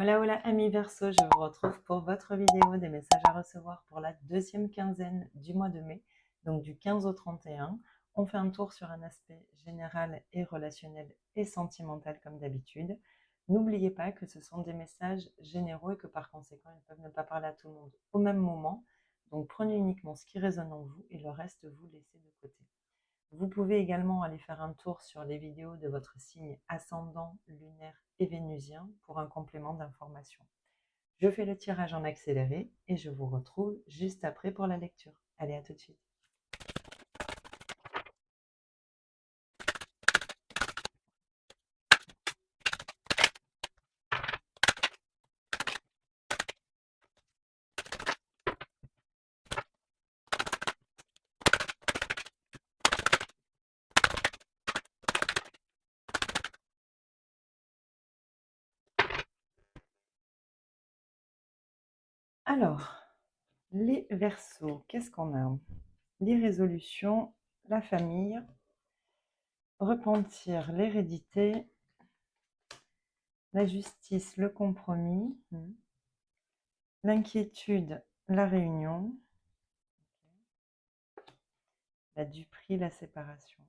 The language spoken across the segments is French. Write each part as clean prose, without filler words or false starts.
Hola, hola, amis Verseau, je vous retrouve pour votre vidéo des messages à recevoir pour la deuxième quinzaine du mois de mai, donc du 15 au 31. On fait un tour sur un aspect général et relationnel et sentimental comme d'habitude. N'oubliez pas que ce sont des messages généraux et que par conséquent, ils peuvent ne pas parler à tout le monde au même moment. Donc prenez uniquement ce qui résonne en vous et le reste, vous laissez de côté. Vous pouvez également aller faire un tour sur les vidéos de votre signe ascendant, lunaire et vénusien pour un complément d'information. Je fais le tirage en accéléré et je vous retrouve juste après pour la lecture. Allez, à tout de suite. Alors, les Verseaux, qu'est-ce qu'on a? Les résolutions, la famille, repentir, l'hérédité, la justice, le compromis, l'inquiétude, la réunion, la duperie, la séparation.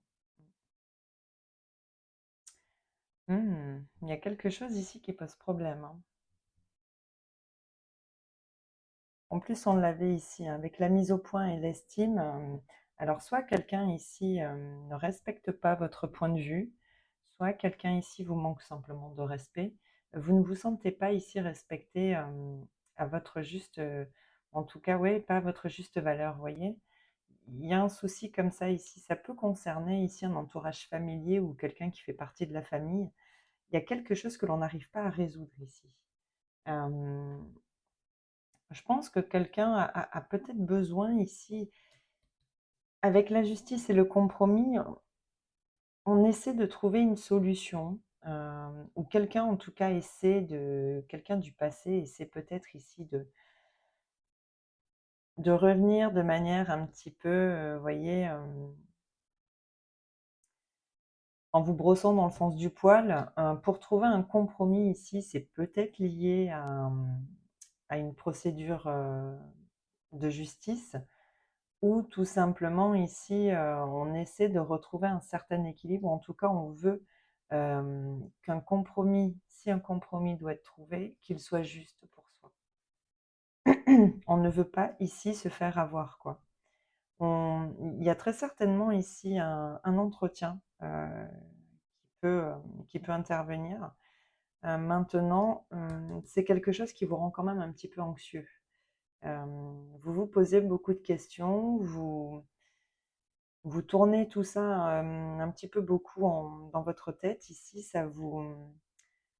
Il y a quelque chose ici qui pose problème, hein. En plus, on l'avait ici, hein, avec la mise au point et l'estime. Alors, soit quelqu'un ici ne respecte pas votre point de vue, soit quelqu'un ici vous manque simplement de respect. Vous ne vous sentez pas ici respecté à votre juste, en tout cas, ouais, pas à votre juste valeur, vous voyez. Il y a un souci comme ça ici. Ça peut concerner ici un entourage familier ou quelqu'un qui fait partie de la famille. Il y a quelque chose que l'on n'arrive pas à résoudre ici. Je pense que quelqu'un a peut-être besoin ici, avec la justice et le compromis, on essaie de trouver une solution, ou quelqu'un en tout cas quelqu'un du passé essaie peut-être ici de revenir de manière un petit peu, vous voyez, en vous brossant dans le sens du poil. Pour trouver un compromis ici, c'est peut-être lié à une procédure de justice. Ou tout simplement ici, on essaie de retrouver un certain équilibre, en tout cas on veut qu'un compromis, si un compromis doit être trouvé, qu'il soit juste pour soi. On ne veut pas ici se faire avoir, quoi. Il y a très certainement ici un entretien qui peut intervenir. Maintenant, c'est quelque chose qui vous rend quand même un petit peu anxieux. Vous vous posez beaucoup de questions, vous tournez tout ça, un petit peu beaucoup dans votre tête ici,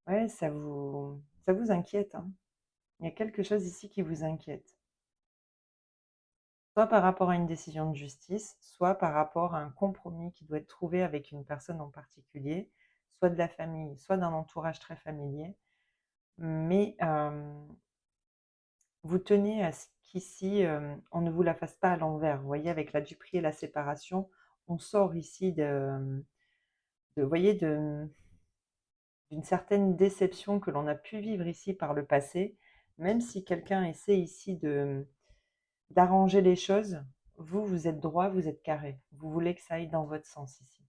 ouais, ça vous inquiète, hein. Il y a quelque chose ici qui vous inquiète. Soit par rapport à une décision de justice, soit par rapport à un compromis qui doit être trouvé avec une personne en particulier, soit de la famille, soit d'un entourage très familier. Mais vous tenez à ce qu'ici, on ne vous la fasse pas à l'envers. Vous voyez, avec la duperie et la séparation, on sort ici vous voyez, d'une certaine déception que l'on a pu vivre ici par le passé. Même si quelqu'un essaie ici d'arranger les choses, vous êtes droit, vous êtes carré. Vous voulez que ça aille dans votre sens ici.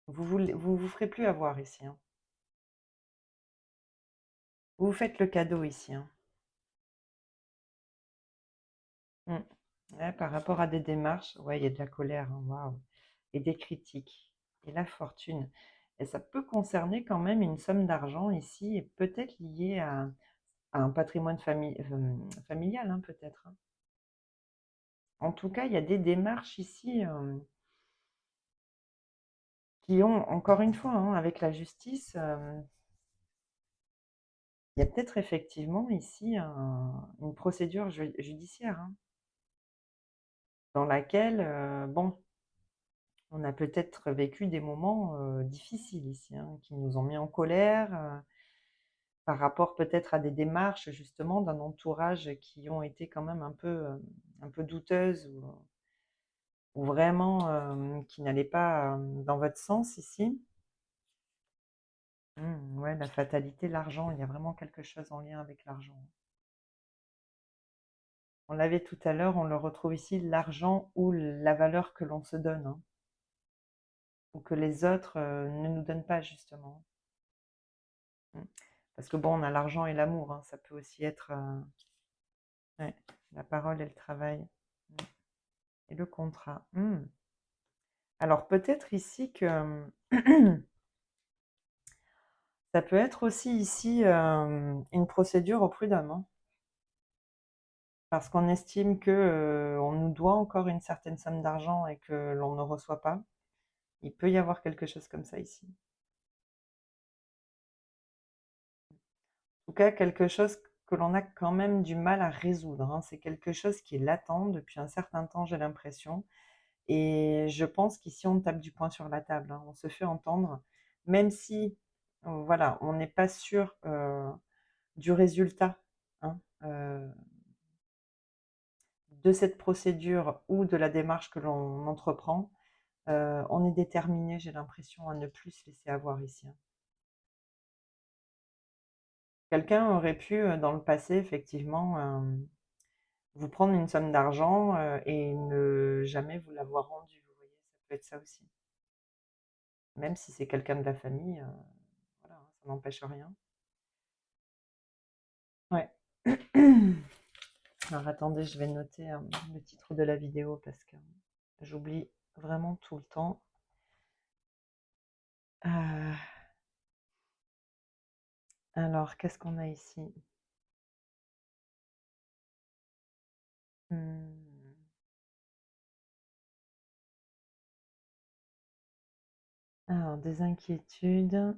Vous ferez plus avoir ici, hein. Vous vous faites le cadeau ici, hein. Mm. Ouais, par rapport à des démarches, ouais, il y a de la colère, hein, waouh. Et des critiques. Et la fortune. Et ça peut concerner quand même une somme d'argent ici, et peut-être liée à un patrimoine familial, hein, peut-être, hein. En tout cas, il y a des démarches ici qui ont, encore une fois, hein, avec la justice, il y a peut-être effectivement ici une procédure judiciaire, hein, dans laquelle, bon, on a peut-être vécu des moments difficiles ici, hein, qui nous ont mis en colère, par rapport peut-être à des démarches justement d'un entourage qui ont été quand même un peu douteuses ou vraiment qui n'allaient pas dans votre sens ici. Ouais, la fatalité, l'argent, il y a vraiment quelque chose en lien avec l'argent. On l'avait tout à l'heure, on le retrouve ici, l'argent ou la valeur que l'on se donne, hein, ou que les autres ne nous donnent pas, justement. Mm. Parce que bon, on a l'argent et l'amour, hein, ça peut aussi être ouais, la parole et le travail. Mm. Et le contrat. Alors peut-être ici que ça peut être aussi ici une procédure au prud'homme, hein, parce qu'on estime que on nous doit encore une certaine somme d'argent et que l'on ne reçoit pas. Il peut y avoir quelque chose comme ça ici. En tout cas, quelque chose que l'on a quand même du mal à résoudre, hein. C'est quelque chose qui est latent depuis un certain temps, j'ai l'impression. Et je pense qu'ici, on tape du poing sur la table, hein. On se fait entendre, même si, voilà, on n'est pas sûr du résultat, hein, de cette procédure ou de la démarche que l'on entreprend. On est déterminé, j'ai l'impression, à ne plus se laisser avoir ici, hein. Quelqu'un aurait pu, dans le passé, effectivement, vous prendre une somme d'argent et ne jamais vous l'avoir rendue. Vous voyez, ça peut être ça aussi. Même si c'est quelqu'un de la famille, voilà, hein, ça n'empêche rien. Ouais. Alors attendez, je vais noter le titre de la vidéo parce que j'oublie vraiment tout le temps. Euh, alors, qu'est-ce qu'on a ici? Hmm. Alors, des inquiétudes.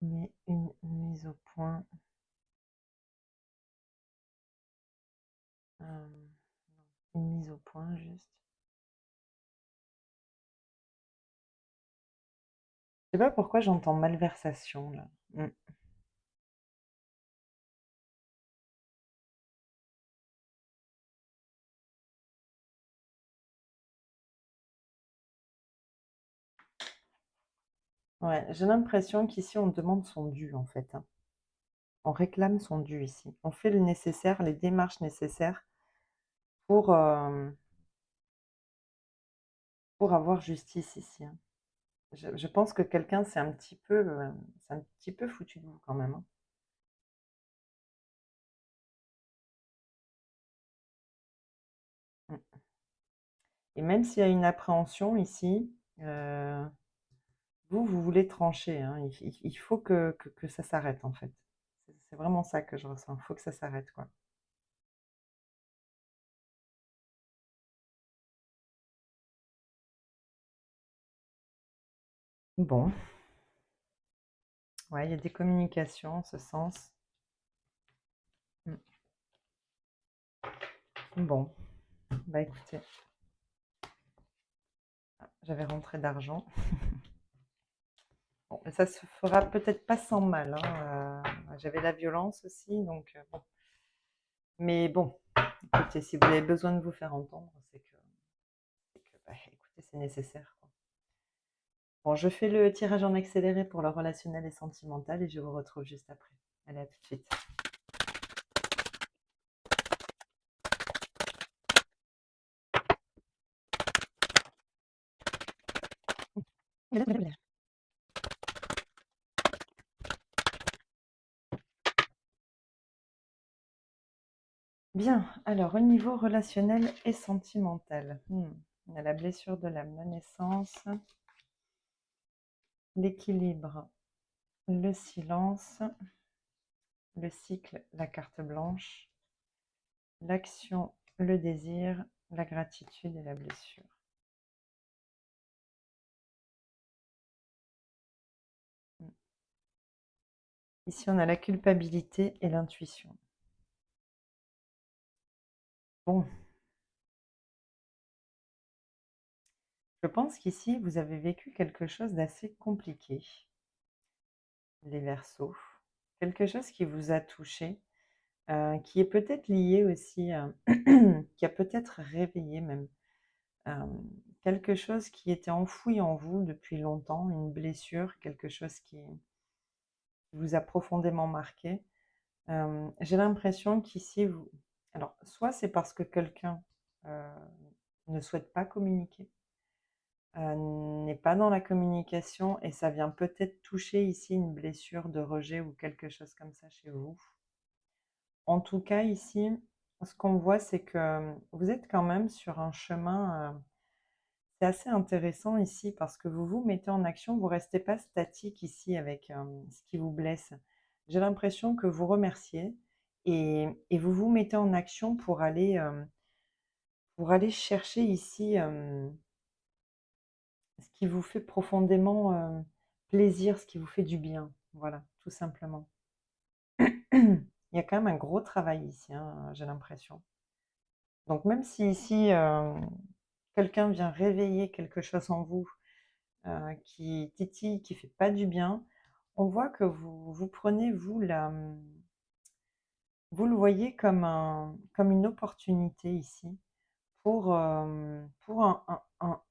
Mais une mise au point. euh, une mise au point, juste. Je sais pas pourquoi j'entends malversation là. Ouais, j'ai l'impression qu'ici on demande son dû en fait, hein. On réclame son dû ici. On fait le nécessaire, les démarches nécessaires pour, euh, pour avoir justice ici, hein. Je pense que quelqu'un c'est un petit peu foutu de vous quand même, hein. Mm. Et même s'il y a une appréhension ici, euh, vous voulez trancher, hein. Il faut que ça s'arrête en fait. C'est vraiment ça que je ressens. Il faut que ça s'arrête, quoi. Bon, ouais, il y a des communications en ce sens. Mm. Bon, bah écoutez, j'avais rentré d'argent. Bon, ça se fera peut-être pas sans mal, hein. J'avais la violence aussi, donc bon. Mais bon, écoutez, si vous avez besoin de vous faire entendre, bah, écoutez, c'est nécessaire, quoi. Bon, je fais le tirage en accéléré pour le relationnel et sentimental et je vous retrouve juste après. Allez, à tout de suite. Bien, alors au niveau relationnel et sentimental, on a la blessure de l'âme, la naissance, l'équilibre, le silence, le cycle, la carte blanche, l'action, le désir, la gratitude et la blessure. Ici, on a la culpabilité et l'intuition. Bon, je pense qu'ici, vous avez vécu quelque chose d'assez compliqué, les Verseaux. Quelque chose qui vous a touché. qui est peut-être lié aussi, qui a peut-être réveillé même quelque chose qui était enfoui en vous depuis longtemps, une blessure, quelque chose qui vous a profondément marqué. J'ai l'impression qu'ici, vous alors soit c'est parce que quelqu'un, heu, ne souhaite pas communiquer, n'est pas dans la communication et ça vient peut-être toucher ici une blessure de rejet ou quelque chose comme ça chez vous. En tout cas ici, ce qu'on voit, c'est que, vous êtes quand même sur un chemin, c'est assez intéressant ici parce que vous vous mettez en action, vous restez pas statique ici avec, ce qui vous blesse. J'ai l'impression que vous remerciez et vous vous mettez en action pour aller chercher ici, ce qui vous fait profondément, plaisir, ce qui vous fait du bien. Voilà, tout simplement. Il y a quand même un gros travail ici, hein, j'ai l'impression. Donc même si ici, quelqu'un vient réveiller quelque chose en vous, qui titille, qui fait pas du bien, on voit que vous prenez, vous le voyez comme une opportunité ici pour un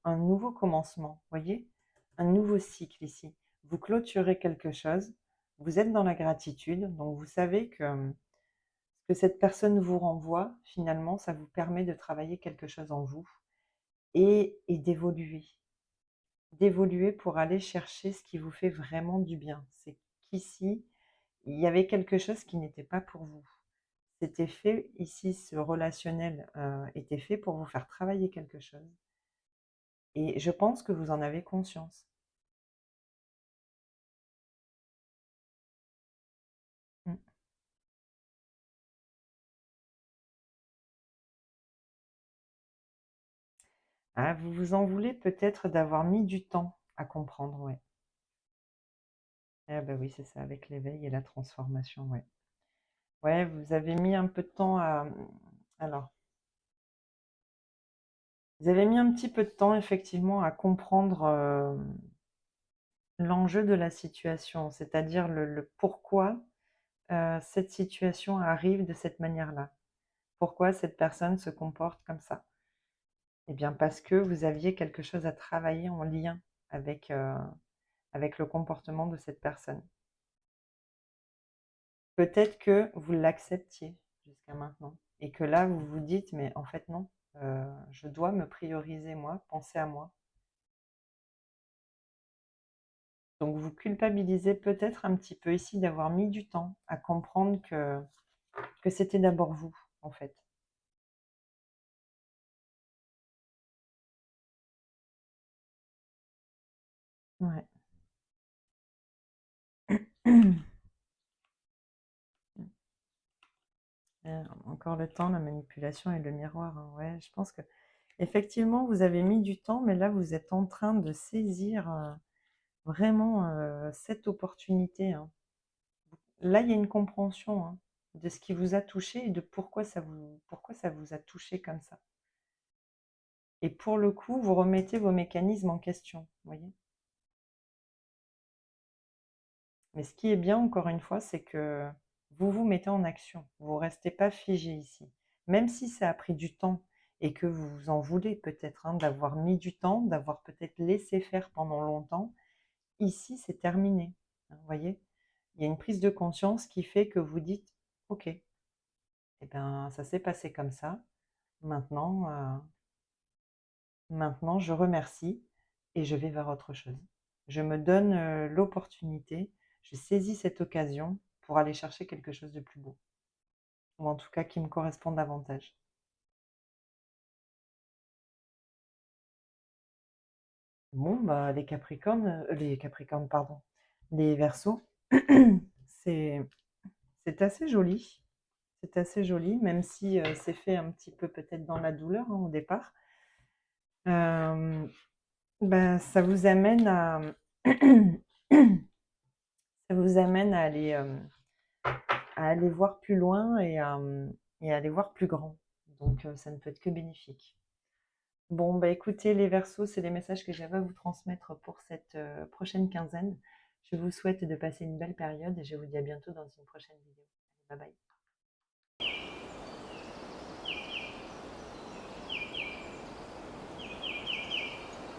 nouveau commencement, voyez? Un nouveau cycle ici. Vous clôturez quelque chose, vous êtes dans la gratitude, donc vous savez que cette personne vous renvoie, finalement, ça vous permet de travailler quelque chose en vous et d'évoluer. D'évoluer pour aller chercher ce qui vous fait vraiment du bien. C'est qu'ici, il y avait quelque chose qui n'était pas pour vous. C'était fait ici, ce relationnel, était fait pour vous faire travailler quelque chose et je pense que vous en avez conscience. Mmh. Ah, vous vous en voulez peut-être d'avoir mis du temps à comprendre, ouais. Ah bah, oui, c'est ça, avec l'éveil et la transformation, ouais. Ouais, vous avez mis un peu de temps à, alors, vous avez mis un petit peu de temps effectivement à comprendre, l'enjeu de la situation, c'est-à-dire le pourquoi, cette situation arrive de cette manière-là. Pourquoi cette personne se comporte comme ça? Eh bien, parce que vous aviez quelque chose à travailler en lien avec, avec le comportement de cette personne. Peut-être que vous l'acceptiez jusqu'à maintenant et que là, vous vous dites: «Mais en fait non, je dois me prioriser moi, penser à moi». Donc vous culpabilisez peut-être un petit peu ici d'avoir mis du temps à comprendre que c'était d'abord vous, en fait. Ouais. Encore le temps, la manipulation et le miroir, hein. Ouais, je pense que effectivement vous avez mis du temps, mais là, vous êtes en train de saisir, vraiment, cette opportunité, hein. Là, il y a une compréhension, hein, de ce qui vous a touché et de pourquoi ça vous a touché comme ça. Et pour le coup, vous remettez vos mécanismes en question, vous voyez? Mais ce qui est bien, encore une fois, c'est que vous vous mettez en action. Vous ne restez pas figé ici. Même si ça a pris du temps et que vous vous en voulez peut-être, hein, d'avoir mis du temps, d'avoir peut-être laissé faire pendant longtemps, ici, c'est terminé. Hein, vous voyez? Il y a une prise de conscience qui fait que vous dites: «OK, eh ben, ça s'est passé comme ça. Maintenant, maintenant je remercie et je vais vers autre chose. Je me donne, l'opportunité, je saisis cette occasion pour aller chercher quelque chose de plus beau, ou en tout cas qui me correspond davantage». Bon, bah, les Capricornes, pardon, les Verseaux, c'est c'est assez joli. C'est assez joli, même si, c'est fait un petit peu peut-être dans la douleur, hein, au départ. Hem, Bah, ça vous amène à ça vous amène à aller voir plus loin et à aller voir plus grand. Donc ça ne peut être que bénéfique. Bon, bah, écoutez les Verseaux, c'est les messages que j'avais à vous transmettre pour cette, prochaine quinzaine. Je vous souhaite de passer une belle période et je vous dis à bientôt dans une prochaine vidéo. Bye bye.